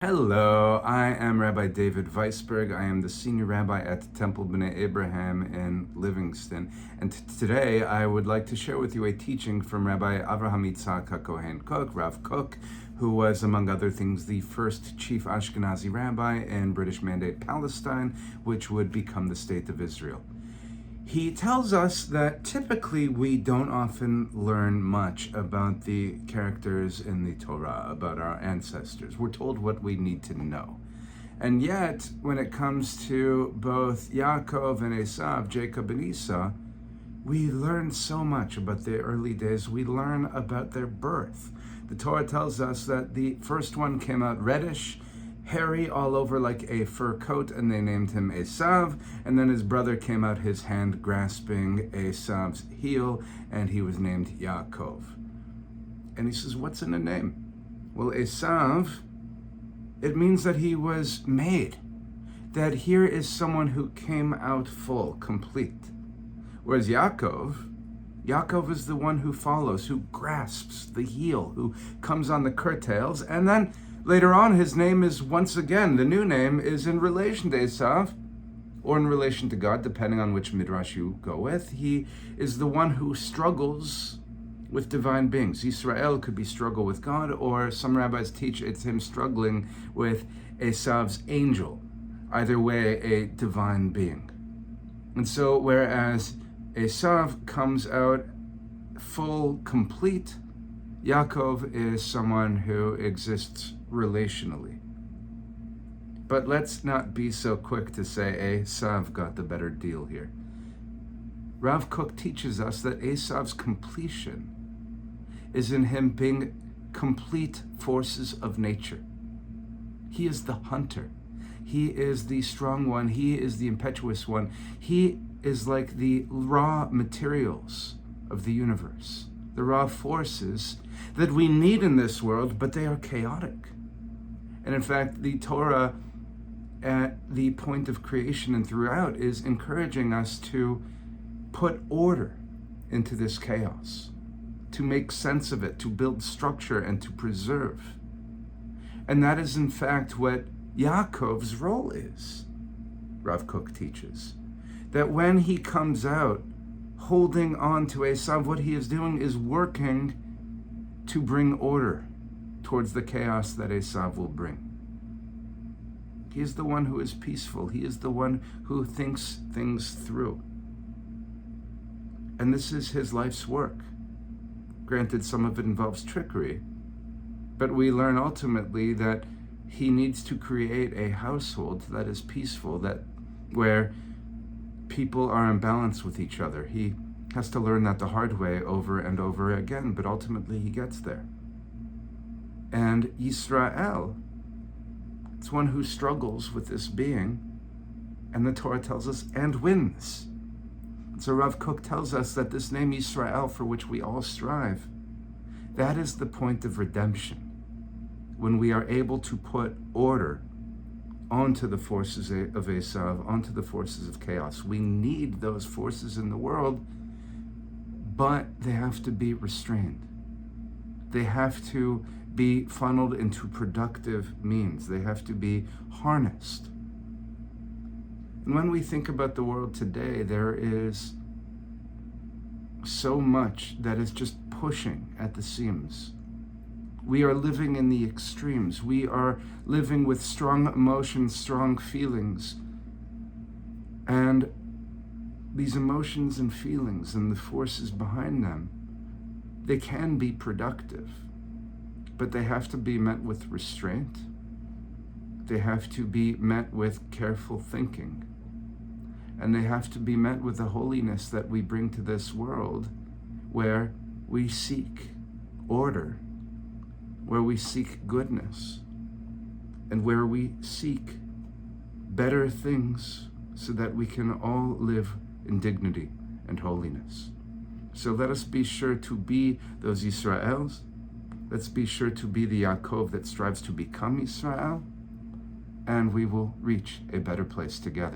Hello, I am Rabbi David Vaisberg. I am the senior rabbi at Temple B'nai Abraham in Livingston. And today I would like to share with you a teaching from Rabbi Avraham Yitzhak HaKohen Kook, Rav Kook, who was, among other things, the first chief Ashkenazi rabbi in British Mandate Palestine, which would become the State of Israel. He tells us that typically we don't often learn much about the characters in the Torah, about our ancestors. We're told what we need to know. And yet, when it comes to both Yaakov and Esau, Jacob and Esau, we learn so much about their early days. We learn about their birth. The Torah tells us that the first one came out reddish, hairy all over like a fur coat, and they named him Esau. And then his brother came out, his hand grasping Esau's heel, and he was named Yaakov. And he says, what's in a name? Well, Esau, it means that he was made, that here is someone who came out full, complete. Whereas Yaakov is the one who follows, who grasps the heel, who comes on the curtails, and then later on, his name is once again, the new name is in relation to Esau, or in relation to God, depending on which midrash you go with. He is the one who struggles with divine beings. Israel could be struggle with God, or some rabbis teach it's him struggling with Esau's angel. Either way, a divine being. And so, whereas Esau comes out full, complete, Yaakov is someone who exists relationally. But let's not be so quick to say Esau got the better deal here. Rav Kook teaches us that Esau's completion is in him being complete forces of nature. He is the hunter. He is the strong one. He is the impetuous one. He is like the raw materials of the universe, the raw forces that we need in this world, but they are chaotic. And in fact, the Torah at the point of creation and throughout is encouraging us to put order into this chaos, to make sense of it, to build structure and to preserve. And that is in fact what Yaakov's role is, Rav Kook teaches. That when he comes out holding on to Esau, what he is doing is working to bring order towards the chaos that Esau will bring. He is the one who is peaceful. He is the one who thinks things through. And this is his life's work. Granted, some of it involves trickery, but we learn ultimately that he needs to create a household that is peaceful, that where people are in balance with each other. He has to learn that the hard way over and over again, but ultimately he gets there. And Israel, it's one who struggles with this being, and the Torah tells us, and wins. So Rav Kook tells us that this name Israel, for which we all strive, that is the point of redemption, when we are able to put order onto the forces of Esau, onto the forces of chaos. We need those forces in the world, but they have to be restrained. They have to be funneled into productive means. They have to be harnessed. And when we think about the world today, there is so much that is just pushing at the seams. We are living in the extremes. We are living with strong emotions, strong feelings. And these emotions and feelings and the forces behind them, they can be productive, but they have to be met with restraint. They have to be met with careful thinking. And they have to be met with the holiness that we bring to this world, where we seek order, where we seek goodness, and where we seek better things so that we can all live in dignity and holiness. So let us be sure to be those Israels. Let's be sure to be the Yaakov that strives to become Israel, and we will reach a better place together.